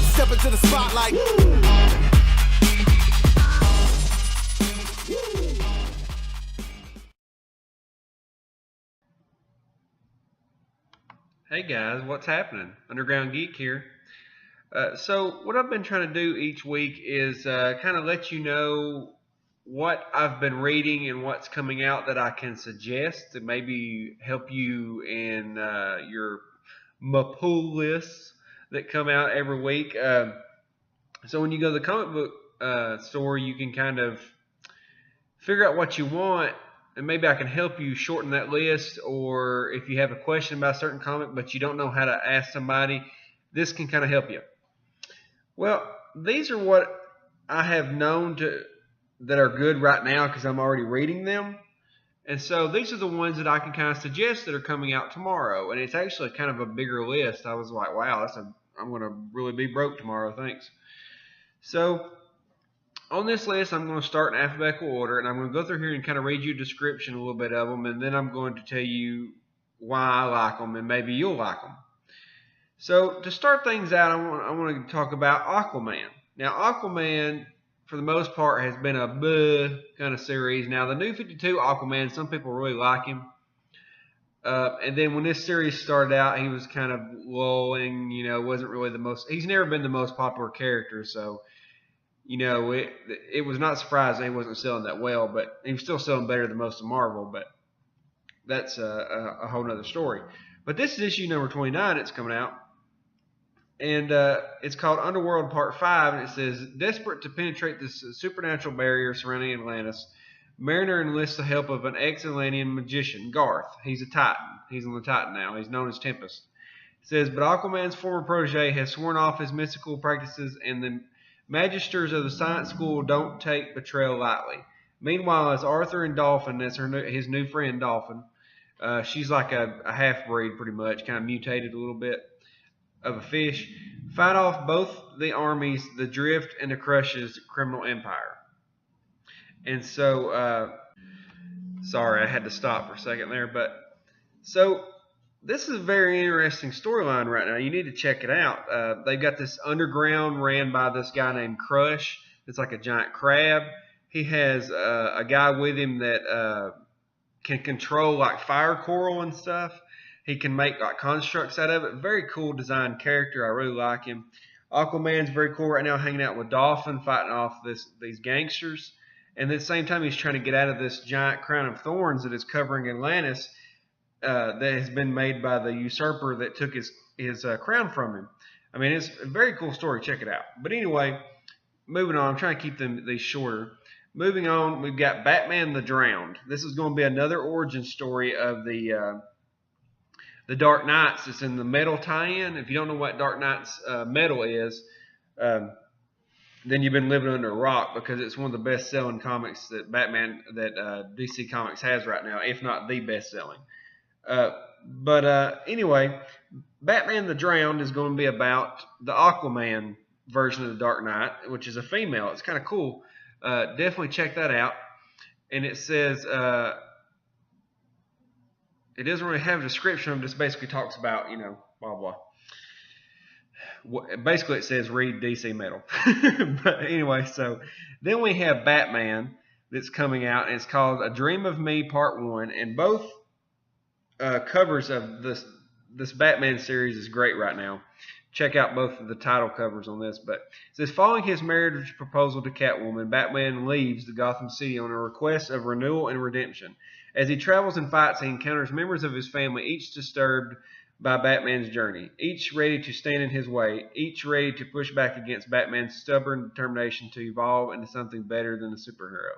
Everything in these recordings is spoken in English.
Step into the spotlight. Hey guys, what's happening? Underground Geek here. So what I've been trying to do each week is kind of let you know what I've been reading and what's coming out that I can suggest to maybe help you in your pull lists that come out every week. So when you go to the comic book store, you can kind of figure out what you want, and maybe I can help you shorten that list. Or if you have a question about a certain comic but you don't know how to ask somebody, this can kind of help you. Well, these are what I have known that are good right now because I'm already reading them. And so these are the ones that I can kind of suggest that are coming out tomorrow. And it's actually kind of a bigger list. I was like, wow, I'm going to really be broke tomorrow, thanks. So on this list, I'm going to start in alphabetical order, and I'm going to go through here and kind of read you a description, a little bit of them, and then I'm going to tell you why I like them, and maybe you'll like them. So to start things out, I want to talk about Aquaman. Now, Aquaman, for the most part, has been a bleh kind of series. Now, the New 52 Aquaman, some people really like him. And then when this series started out, he was kind of lulling, wasn't really he's never been the most popular character, so it was not surprising he wasn't selling that well, but he was still selling better than most of Marvel, but that's a whole nother story. But this is issue number 29. It's coming out, and it's called Underworld Part 5, and it says, desperate to penetrate this supernatural barrier surrounding Atlantis, Mariner enlists the help of an ex-Atlantean magician, Garth. He's a Titan. He's on the Titan now. He's known as Tempest. It says, but Aquaman's former protege has sworn off his mystical practices, and the magisters of the science school don't take betrayal lightly. Meanwhile, as Arthur and Dolphin, that's his new friend Dolphin, she's like a half-breed pretty much, kind of mutated a little bit of a fish, fight off both the armies, the Drift and the Crush's criminal empire. And so, sorry, I had to stop for a second there, but so this is a very interesting storyline right now. You need to check it out. They've got this underground ran by this guy named Crush. It's like a giant crab. He has a guy with him that can control like fire coral and stuff. He can make like constructs out of it. Very cool design character. I really like him. Aquaman's very cool right now, hanging out with Dolphin, fighting off these gangsters. And at the same time, he's trying to get out of this giant crown of thorns that is covering Atlantis. That has been made by the usurper that took his crown from him. I mean, it's a very cool story. Check it out. But anyway, moving on. I'm trying to keep these shorter. Moving on, we've got Batman the Drowned. This is going to be another origin story of the Dark Knights. It's in the Metal tie-in. If you don't know what Dark Knights Metal is, then you've been living under a rock, because it's one of the best-selling comics that DC Comics has right now, if not the best-selling. But anyway, Batman the Drowned is going to be about the Aquaman version of the Dark Knight, which is a female. It's kind of cool. Definitely check that out. And it says, it doesn't really have a description. It just basically talks about, blah, blah. Basically, it says read DC Metal. But anyway, so then we have Batman that's coming out, and it's called A Dream of Me Part 1. And both covers of this Batman series is great right now. Check out both of the title covers on this. But it says, following his marriage proposal to Catwoman, Batman leaves the Gotham City on a request of renewal and redemption. As he travels and fights, he encounters members of his family, each disturbed by Batman's journey, each ready to stand in his way, each ready to push back against Batman's stubborn determination to evolve into something better than a superhero.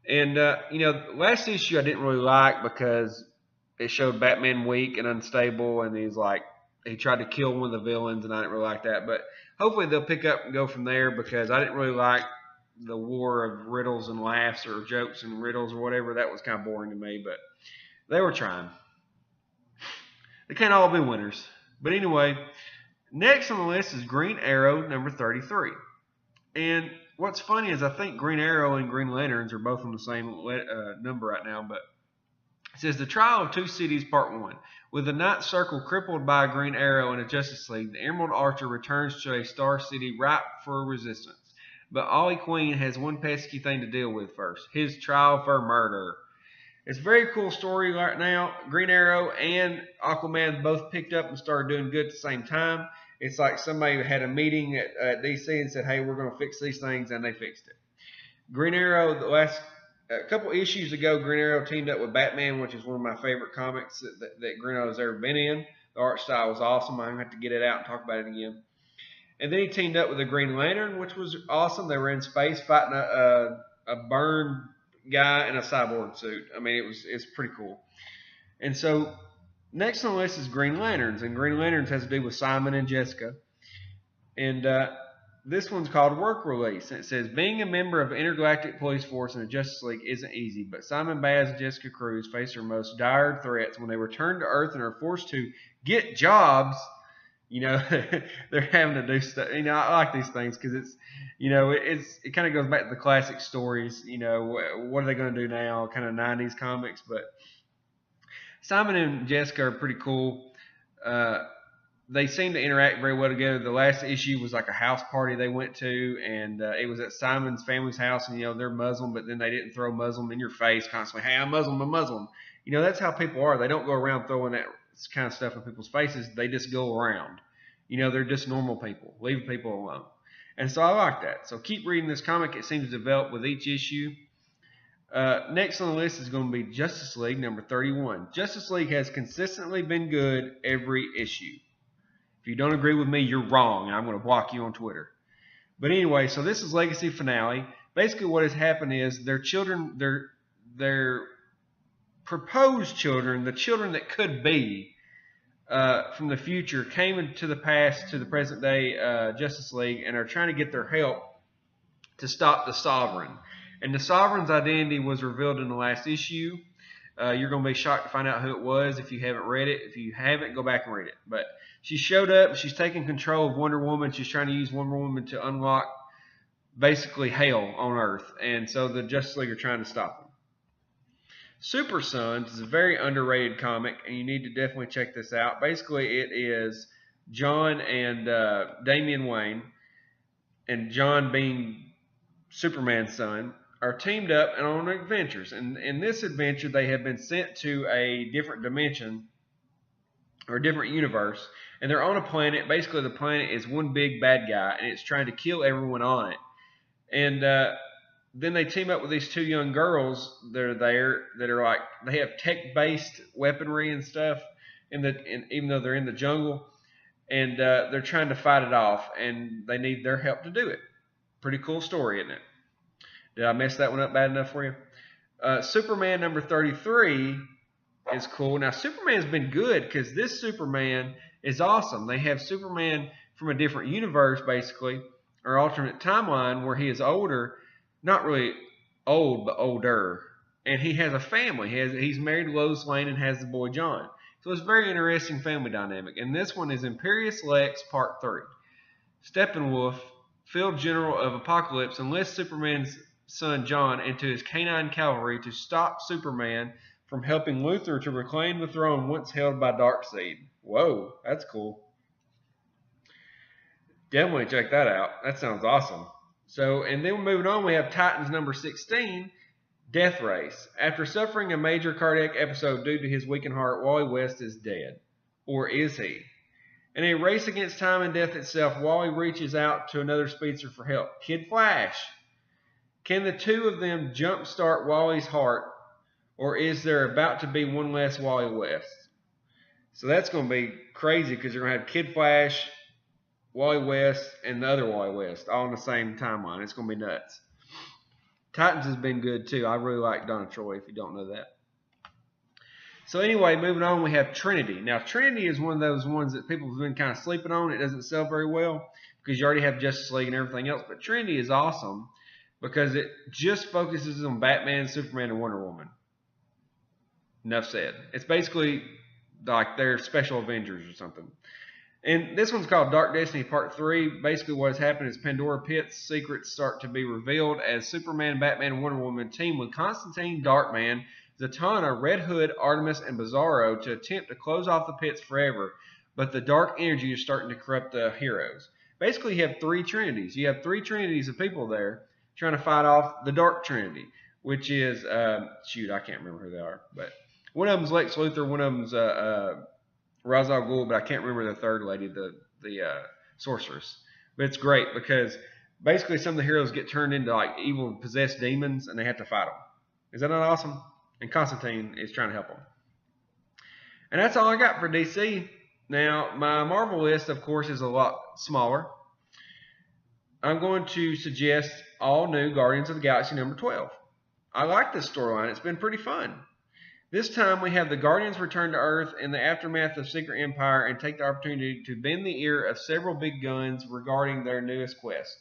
And, last issue I didn't really like because it showed Batman weak and unstable, and he tried to kill one of the villains, and I didn't really like that. But hopefully they'll pick up and go from there, because I didn't really like the war of riddles and laughs, or jokes and riddles or whatever. That was kind of boring to me, but they were trying. They can't all be winners. But anyway, next on the list is Green Arrow number 33. what's funny is I think Green Arrow and Green Lanterns are both on the same number right now, but It says, The Trial of Two Cities, Part 1. With the Ninth Circle crippled by a Green Arrow and a Justice League, the Emerald Archer returns to a Star City ripe for resistance. But Ollie Queen has one pesky thing to deal with first, his trial for murder. It's a very cool story right now. Green Arrow and Aquaman both picked up and started doing good at the same time. It's like somebody had a meeting at DC and said, hey, we're going to fix these things, and they fixed it. Green Arrow, the last couple issues ago, Green Arrow teamed up with Batman, which is one of my favorite comics that Green Arrow has ever been in. The art style was awesome. I'm going to have to get it out and talk about it again. And then he teamed up with the Green Lantern, which was awesome. They were in space fighting a burned guy in a cyborg suit. I mean, it's pretty cool. And so next on the list is Green Lanterns, and Green Lanterns has to do with Simon and Jessica. And this one's called Work Release. And it says, being a member of the Intergalactic Police Force and the Justice League isn't easy, but Simon Baz and Jessica Cruz face their most dire threats when they return to Earth and are forced to get jobs. You know, they're having to do stuff. You know, I like these things because it's, you know, it kind of goes back to the classic stories. You know, what are they going to do now? Kind of 90s comics. But Simon and Jessica are pretty cool. They seem to interact very well together. The last issue was like a house party they went to, and it was at Simon's family's house, and, you know, they're Muslim, but then they didn't throw Muslim in your face constantly. Hey, I'm Muslim, I'm Muslim. You know, that's how people are. They don't go around throwing that kind of stuff in people's faces. They just go around. You know, they're just normal people. Leave people alone. And so I like that. So keep reading this comic. It seems to develop with each issue. Next on the list is going to be Justice League number 31. Justice League has consistently been good every issue. If you don't agree with me, you're wrong, and I'm going to block you on Twitter. But anyway, so this is Legacy Finale. Basically what has happened is their children, their proposed children, the children that could be from the future, came into the past to the present day Justice League and are trying to get their help to stop the Sovereign. And the Sovereign's identity was revealed in the last issue. You're going to be shocked to find out who it was if you haven't read it. If you haven't, go back and read it. But she showed up. She's taking control of Wonder Woman. She's trying to use Wonder Woman to unlock basically hell on Earth. And so the Justice League are trying to stop them. Super Sons is a very underrated comic, and you need to definitely check this out. Basically, it is John and Damian Wayne, and John being Superman's son, are teamed up and on adventures. And in this adventure, they have been sent to a different dimension or a different universe, and they're on a planet. Basically, the planet is one big bad guy, and it's trying to kill everyone on it. And then they team up with these two young girls that are there that are like, they have tech-based weaponry and stuff, and even though they're in the jungle, and they're trying to fight it off, and they need their help to do it. Pretty cool story, isn't it? Did I mess that one up bad enough for you? Superman number 33 is cool. Now, Superman's been good because this Superman is awesome. They have Superman from a different universe, basically, or alternate timeline where he is older. Not really old, but older. And he has a family. He's married to Lois Lane and has the boy John. So it's a very interesting family dynamic. And this one is Imperious Lex Part 3. Steppenwolf, Field General of Apocalypse, enlists Superman's son John into his canine cavalry to stop Superman from helping Luthor to reclaim the throne once held by Darkseid. Whoa, that's cool. Definitely check that out. That sounds awesome. So, and then moving on, we have Titans number 16, Death Race. After suffering a major cardiac episode due to his weakened heart, Wally West is dead. Or is he? In a race against time and death itself, Wally reaches out to another speedster for help, Kid Flash. Can the two of them jumpstart Wally's heart, or is there about to be one less Wally West? So that's going to be crazy because you're going to have Kid Flash, Wally West, and the other Wally West all in the same timeline. It's going to be nuts. Titans has been good too. I really like Donna Troy, if you don't know that. So anyway, moving on, we have Trinity. Now, Trinity is one of those ones that people have been kind of sleeping on. It doesn't sell very well because you already have Justice League and everything else. But Trinity is awesome because it just focuses on Batman, Superman, and Wonder Woman. Enough said. It's basically like they're special Avengers or something. And this one's called Dark Destiny Part 3. Basically what has happened is Pandora Pit's secrets start to be revealed as Superman, Batman, and Wonder Woman team with Constantine Darkman Zatanna, Red Hood, Artemis, and Bizarro to attempt to close off the pits forever, but the dark energy is starting to corrupt the heroes. Basically, you have three Trinities. You have three Trinities of people there trying to fight off the Dark Trinity, which is, I can't remember who they are, but one of them's Lex Luthor, one of them's Ra's al Ghul, but I can't remember the third lady, the sorceress. But it's great because basically some of the heroes get turned into like evil possessed demons and they have to fight them. Is that not awesome? And Constantine is trying to help them. And that's all I got for DC. Now, my Marvel list, of course, is a lot smaller. I'm going to suggest all new Guardians of the Galaxy number 12. I like this storyline. It's been pretty fun. This time we have the Guardians return to Earth in the aftermath of Secret Empire and take the opportunity to bend the ear of several big guns regarding their newest quest.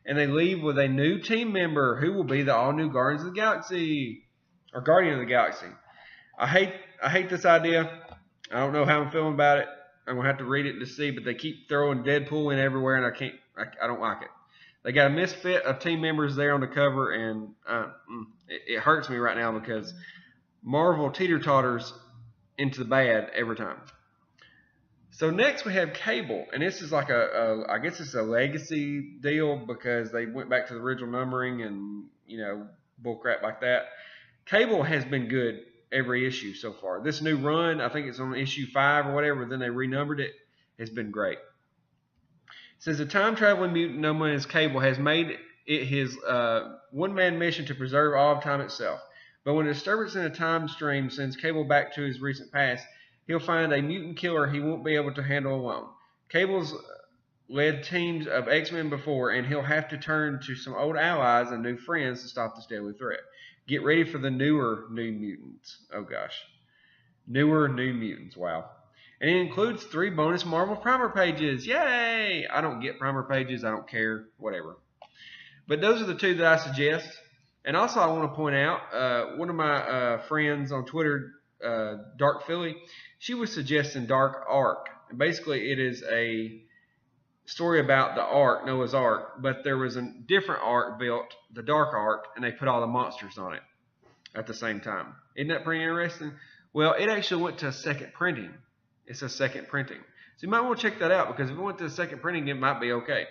And they leave with a new team member who will be the all-new Guardians of the Galaxy, or Guardian of the Galaxy. I hate this idea. I don't know how I'm feeling about it. I'm going to have to read it to see, but they keep throwing Deadpool in everywhere, and I don't like it. They got a misfit of team members there on the cover, and it hurts me right now because Marvel teeter-totters into the bad every time. So next we have Cable, and this is like I guess it's a legacy deal because they went back to the original numbering and, bullcrap like that. Cable has been good every issue so far. This new run, I think it's on issue 5 or whatever, then they renumbered it, has been great. It says a time-traveling mutant known as Cable has made it his one-man mission to preserve all of time itself. But when a disturbance in a time stream sends Cable back to his recent past, he'll find a mutant killer he won't be able to handle alone. Cable's led teams of X-Men before, and he'll have to turn to some old allies and new friends to stop this deadly threat. Get ready for the newer New Mutants. Oh gosh. Newer New Mutants. Wow. And it includes 3 bonus Marvel Primer pages. Yay! I don't get Primer pages. I don't care. Whatever. But those are the 2 that I suggest. And also I want to point out, one of my friends on Twitter, Dark Philly, she was suggesting Dark Ark. And basically it is a story about the Ark, Noah's Ark, but there was a different Ark built, the Dark Ark, and they put all the monsters on it at the same time. Isn't that pretty interesting? Well, it actually went to a second printing. It's a second printing. So you might want to check that out because if it went to a second printing, it might be okay.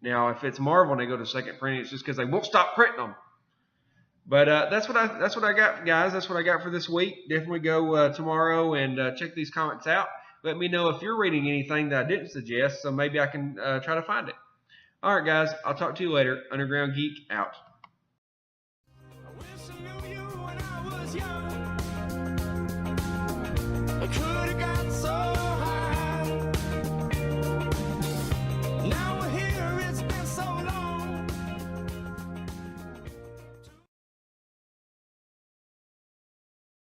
Now, if it's Marvel and they go to second printing, it's just because they won't stop printing them. But that's what I got, guys. That's what I got for this week. Definitely go tomorrow and check these comics out. Let me know if you're reading anything that I didn't suggest, so maybe I can try to find it. All right, guys. I'll talk to you later. Underground Geek out. I wish I knew you when I was young.